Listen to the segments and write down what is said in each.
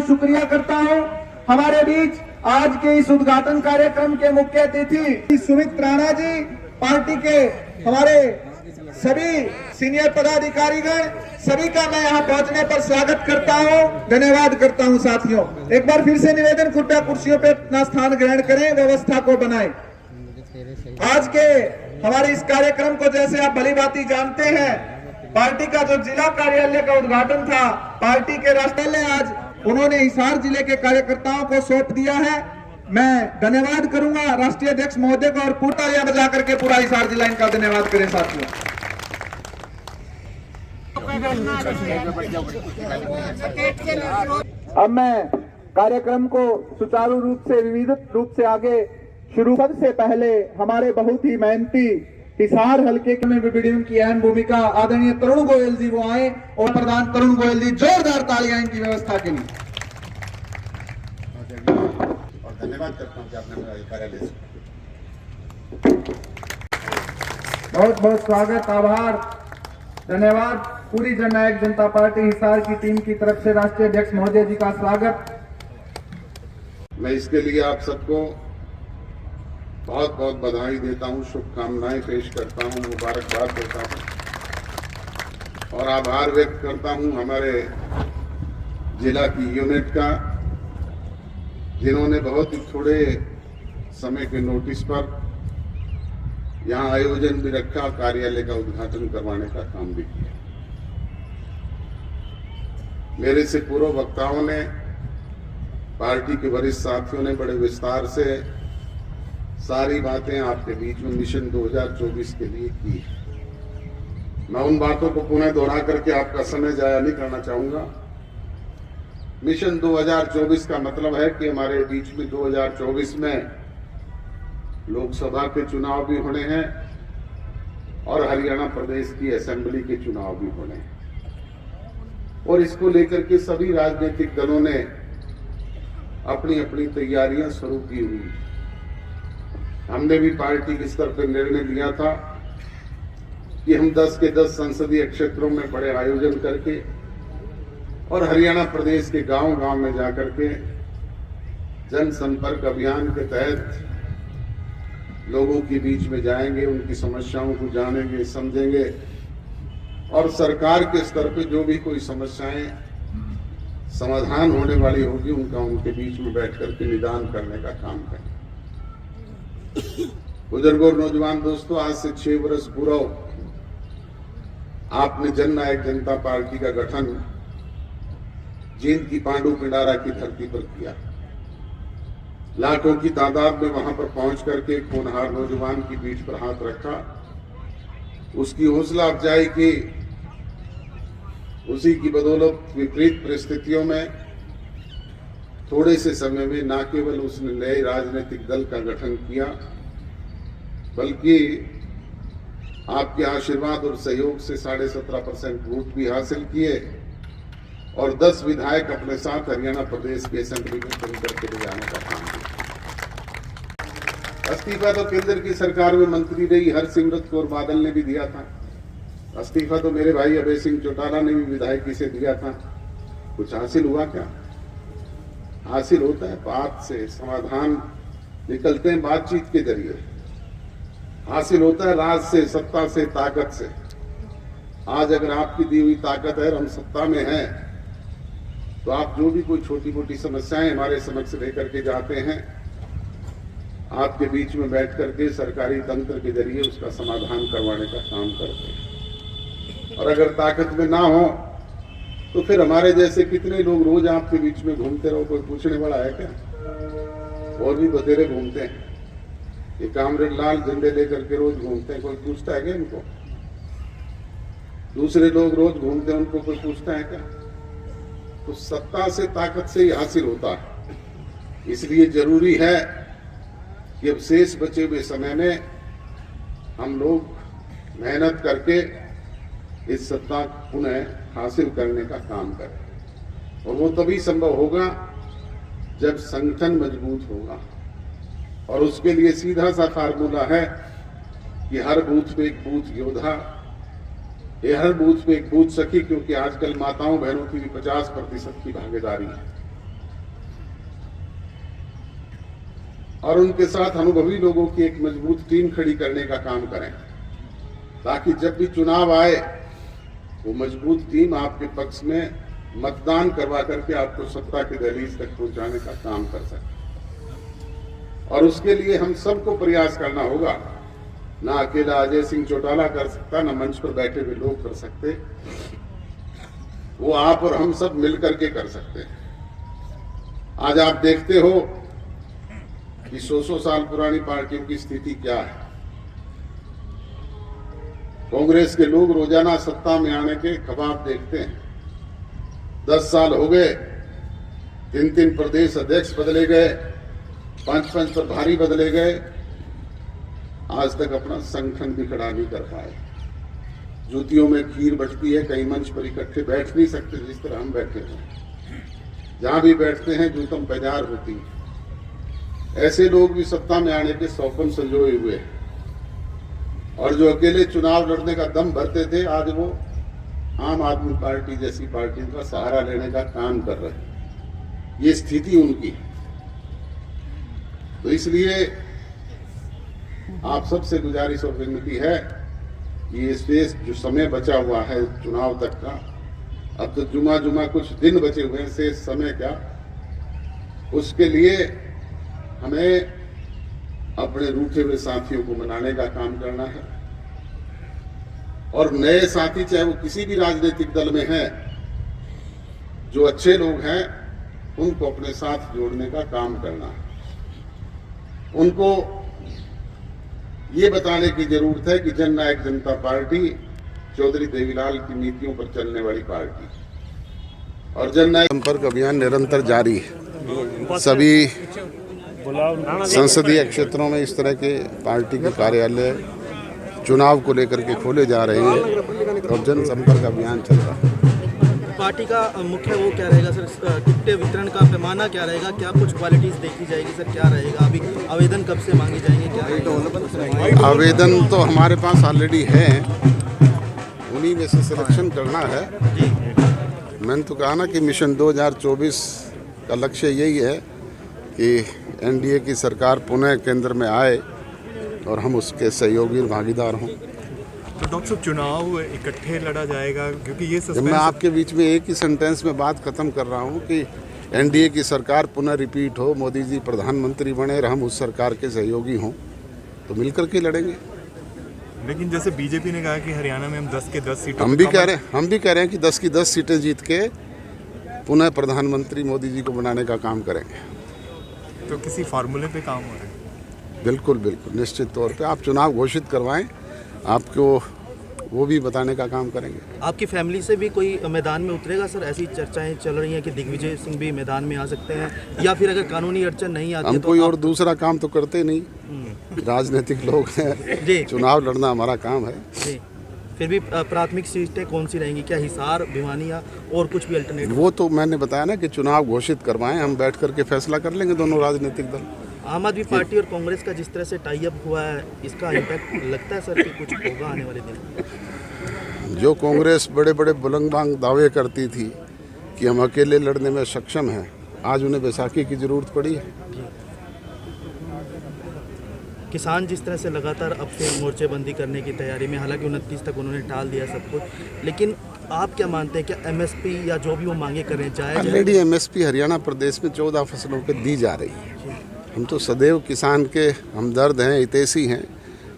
शुक्रिया करता हूं। हमारे बीच आज के इस उद्घाटन कार्यक्रम के मुख्य अतिथि सुमित राणा जी, पार्टी के हमारे सभी सीनियर पदाधिकारीगण, सभी का मैं यहाँ पहुंचने पर स्वागत करता हूँ, धन्यवाद करता हूँ। साथियों, एक बार फिर से निवेदन, कृपया कुर्सियों पे अपना स्थान ग्रहण करें, व्यवस्था को बनाएं। आज के हमारे इस कार्यक्रम को जैसे आप भली भांति जानते हैं, पार्टी का जो जिला कार्यालय का उद्घाटन था, पार्टी के राष्ट्रीय आज उन्होंने हिसार जिले के कार्यकर्ताओं को सौंप दिया है। मैं धन्यवाद करूंगा राष्ट्रीय अध्यक्ष महोदय को, और पूरा तालियां बजा करके पूरा हिसार जिला इनका धन्यवाद करें। साथियों, अब मैं कार्यक्रम को सुचारू रूप से, विविध रूप से आगे शुरू करने से पहले हमारे बहुत ही मेहनती हिसार हल्के में बीडीएम की अहम भूमिका आदरणीय तरुण गोयल जी वो आए, और प्रधान तरुण गोयल जी, जोरदार तालियां इनकी व्यवस्था के लिए। और धन्यवाद करता हूं कि आपने मेरा कार्यालय बहुत बहुत स्वागत, आभार, धन्यवाद। पूरी जननायक जनता पार्टी हिसार की टीम की तरफ से राष्ट्रीय अध्यक्ष महोदय जी का स्वागत। मैं इसके लिए आप सबको बहुत बहुत बधाई देता हूं, शुभकामनाएं पेश करता हूं, मुबारकबाद देता हूं और आभार व्यक्त करता हूं हमारे जिला की यूनिट का, जिन्होंने बहुत ही थोड़े समय के नोटिस पर यहां आयोजन भी रखा, कार्यालय का उद्घाटन करवाने का काम भी किया। मेरे से पूर्व वक्ताओं ने, पार्टी के वरिष्ठ साथियों ने बड़े विस्तार से सारी बातें आपके बीच में मिशन 2024 के लिए की। मैं उन बातों को पुनः दोहरा करके आपका समय जाया नहीं करना चाहूंगा। मिशन 2024 का मतलब है कि हमारे बीच में 2024 में लोकसभा के चुनाव भी होने हैं और हरियाणा प्रदेश की असेंबली के चुनाव भी होने हैं, और इसको लेकर के सभी राजनीतिक दलों ने अपनी अपनी तैयारियां शुरू की हुई। हमने भी पार्टी के स्तर पर निर्णय लिया था कि हम 10 के 10 संसदीय क्षेत्रों में बड़े आयोजन करके और हरियाणा प्रदेश के गांव-गांव में जाकर के जनसंपर्क अभियान के तहत लोगों के बीच में जाएंगे, उनकी समस्याओं को जानेंगे, समझेंगे, और सरकार के स्तर पे जो भी कोई समस्याएं समाधान होने वाली होगी उनका उनके बीच में बैठ करके निदान करने का काम करें। बुजुर्गों और नौजवान दोस्तों, आज से 6 वर्ष पूर्व आपने जननायक जनता पार्टी का गठन जींद की पांडु पिंडारा की धरती पर किया। लाखों की तादाद में वहां पर पहुंच करके एक होनहार नौजवान की पीठ पर हाथ रखा, उसकी हौसला अफजाई की, उसी की बदौलत विपरीत परिस्थितियों में थोड़े से समय में न केवल उसने नए राजनीतिक दल का गठन किया, बल्कि आपके आशीर्वाद और सहयोग से 17.5% वोट भी हासिल किए और 10 विधायक अपने साथ हरियाणा प्रदेश की असेंबली में चुन करके ले जाने का काम किया। इस्तीफा तो केंद्र की सरकार में मंत्री रही हरसिमरत कौर बादल ने भी दिया था। इस्तीफा तो मेरे भाई अभय सिंह चौटाला ने भी विधायकी से दिया था। कुछ हासिल हुआ क्या? हासिल होता है बात से, समाधान निकलते हैं बातचीत के जरिए। हासिल होता है राज से, सत्ता से, ताकत से। आज अगर आपकी दी हुई ताकत है और हम सत्ता में हैं, तो आप जो भी कोई छोटी मोटी समस्याएं हमारे समक्ष लेकर के जाते हैं, आपके बीच में बैठ करके सरकारी तंत्र के जरिए उसका समाधान करवाने का काम करते हैं। और अगर ताकत में ना हो तो फिर हमारे जैसे कितने लोग रोज आपके बीच में घूमते रहो, कोई पूछने वाला है क्या? और भी बतेरे घूमते हैं, ये कामरेड लाल झंडे लेकर के रोज घूमते हैं, कोई पूछता है क्या इनको? दूसरे लोग रोज घूमते हैं, उनको कोई पूछता है क्या? तो सत्ता से, ताकत से ही हासिल होता है। इसलिए जरूरी है कि अब शेष बचे हुए समय में हम लोग मेहनत करके इस सत्ता पुनः हासिल करने का काम करें, और वो तभी संभव होगा जब संगठन मजबूत होगा। और उसके लिए सीधा सा फार्मूला है कि हर बूथ पे एक बूथ योद्धा, ये हर बूथ पे एक बूथ सखी, क्योंकि आजकल माताओं बहनों की भी 50% की भागीदारी है। और उनके साथ अनुभवी लोगों की एक मजबूत टीम खड़ी करने का काम करें, ताकि जब भी चुनाव आए वो मजबूत टीम आपके पक्ष में मतदान करवा करके आपको सत्ता की दहलीज तक पहुंचाने का काम कर सके। और उसके लिए हम सबको प्रयास करना होगा। ना अकेला अजय सिंह चौटाला कर सकता, ना मंच पर बैठे हुए लोग कर सकते, वो आप और हम सब मिलकर के कर सकते हैं। आज आप देखते हो कि 100 साल पुरानी पार्टियों की स्थिति क्या है। कांग्रेस के लोग रोजाना सत्ता में आने के ख्वाब देखते हैं। 10 साल हो गए, 3 प्रदेश अध्यक्ष बदले गए, 5 प्रभारी बदले गए, आज तक अपना संगठन भी खड़ा नहीं कर पाए। जूतियों में खीर बचती है, कहीं मंच पर इकट्ठे बैठ नहीं सकते जिस तरह हम बैठे हैं। जहां भी बैठते हैं जूतम बाजार होती है। ऐसे लोग भी सत्ता में आने के सौपन संजोए हुए हैं, और जो अकेले चुनाव लड़ने का दम भरते थे, आज वो आम आदमी पार्टी जैसी पार्टी का सहारा लेने का काम कर रहे हैं। ये स्थिति उनकी है। तो इसलिए आप सबसे गुजारिश और विनती है कि ये स्पेस जो समय बचा हुआ है चुनाव तक का, अब तो जुमा कुछ दिन बचे हुए हैं, से समय क्या, उसके लिए हमें अपने रूठे हुए साथियों को मनाने का काम करना है। और नए साथी चाहे वो किसी भी राजनीतिक दल में हैं, जो अच्छे लोग हैं उनको अपने साथ जोड़ने का काम करना है। उनको ये बताने की जरूरत है कि जननायक जनता पार्टी चौधरी देवीलाल की नीतियों पर चलने वाली पार्टी, और जननायक संपर्क अभियान निरंतर जारी है। सभी संसदीय क्षेत्रों में इस तरह के पार्टी के कार्यालय चुनाव को लेकर के खोले जा रहे हैं और जनसंपर्क अभियान चल रहा है। पार्टी का मुख्य वो क्या रहेगा सर, टिकटें वितरण का पैमाना क्या रहेगा, क्या कुछ क्वालिटीज देखी जाएगी सर, क्या रहेगा? अभी आवेदन कब से मांगे जाएंगे, क्या रहेगा? आवेदन तो हमारे पास ऑलरेडी है, उन्हीं में से सिलेक्शन करना है। मैंने तो कहा ना कि मिशन 2024 का लक्ष्य यही है कि एनडीए की सरकार पुनः केंद्र में आए और हम उसके सहयोगी और भागीदार हों। तो डॉक्टर साहब, चुनाव इकट्ठे लड़ा जाएगा, क्योंकि ये जब मैं आपके बीच में एक ही सेंटेंस में बात खत्म कर रहा हूं कि एनडीए की सरकार पुनः रिपीट हो, मोदी जी प्रधानमंत्री बने और हम उस सरकार के सहयोगी हों, तो मिलकर के लड़ेंगे। लेकिन जैसे बीजेपी ने कहा कि हरियाणा में हम 10 के 10 सीटों हम भी कह रहे हैं कि 10 की 10 सीटें जीत के पुनः प्रधानमंत्री मोदी जी को बनाने का काम करेंगे। तो किसी फार्मूले पे काम हो रहा है? बिल्कुल बिल्कुल, निश्चित तौर पे आप चुनाव घोषित करवाएं, आपको वो भी बताने का काम करेंगे। आपकी फैमिली से भी कोई मैदान में उतरेगा सर? ऐसी चर्चाएं चल रही हैं कि दिग्विजय सिंह भी मैदान में आ सकते हैं, या फिर अगर कानूनी अड़चन नहीं आती हम तो कोई और दूसरा काम तो करते नहीं, राजनीतिक लोग हैं, चुनाव लड़ना हमारा काम है। जी, फिर भी प्राथमिक सीटें कौन सी रहेंगी? क्या हिसार, भिवानी या और कुछ भी अल्टरनेटिव? वो तो मैंने बताया ना कि चुनाव घोषित करवाएं, हम बैठ करके फैसला कर लेंगे दोनों राजनीतिक दल। आम आदमी पार्टी और कांग्रेस का जिस तरह से टाई अप हुआ है, इसका इम्पैक्ट लगता है सर कि कुछ होगा आने वाले दिन? जो कांग्रेस बड़े बड़े बुलंदबांग दावे करती थी कि हम अकेले लड़ने में सक्षम हैं, आज उन्हें बैसाखी की जरूरत पड़ी है। किसान जिस तरह से लगातार अब से मोर्चेबंदी करने की तैयारी में, हालांकि 29 तक उन्होंने टाल दिया सब कुछ, लेकिन आप क्या मानते हैं, क्या एमएसपी या जो भी वो मांगे कर रहे हैं जायज़ है? ऑलरेडी एमएसपी हरियाणा प्रदेश में 14 फसलों पे दी जा रही है। हम तो सदैव किसान के हमदर्द हैं, हितैषी हैं,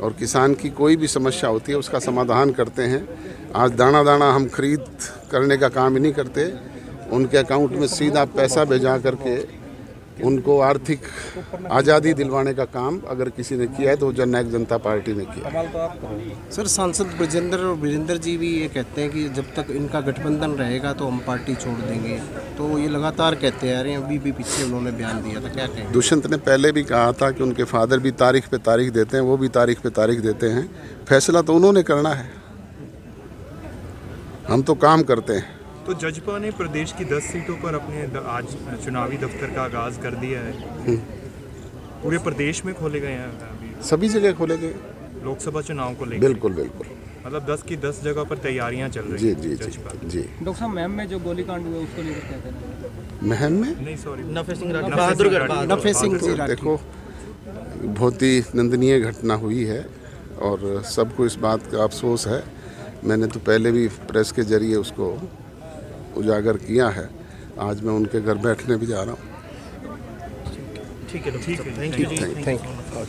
और किसान की कोई भी समस्या होती है उसका समाधान करते हैं। आज दाना दाना हम खरीद करने का काम ही नहीं करते, उनके अकाउंट में सीधा पैसा भेजा करके उनको आर्थिक आज़ादी दिलवाने का काम अगर किसी ने किया है तो जननायक जनता पार्टी ने किया। सर, सांसद ब्रजेंद्र और वीरेंद्र जी भी ये कहते हैं कि जब तक इनका गठबंधन रहेगा तो हम पार्टी छोड़ देंगे, तो ये लगातार कहते आ रहे हैं। अभी भी पीछे उन्होंने बयान दिया था, क्या कहें? दुष्यंत ने पहले भी कहा था कि उनके फादर भी तारीख पे तारीख देते हैं, वो भी तारीख पे तारीख देते हैं, फैसला तो उन्होंने करना है, हम तो काम करते हैं। तो जजपा ने प्रदेश की 10 सीटों पर अपने आज चुनावी दफ्तर का आगाज कर दिया है। पूरे प्रदेश में खोले गए हैं, अभी सभी जगह खोले गए लोकसभा चुनाव को लेकर। बिल्कुल बिल्कुल, मतलब 10 की 10 जगह पर तैयारियां चल रही जी हैं। जी जी जी। डॉक्टर साहब, महम में जो गोलीकांड हुआ उसको लेकर कहते हैं? महम में नहीं, सॉरी, नफे सिंह बहादुरगढ़। नफे सिंह जी देखो, बहुत ही निंदनीय घटना हुई है और सबको इस बात का अफसोस है। मैंने तो पहले भी प्रेस के जरिए उसको उजागर किया है। आज मैं उनके घर बैठने भी जा रहा हूँ। ठीक है, थैंक यू जी। Thank you.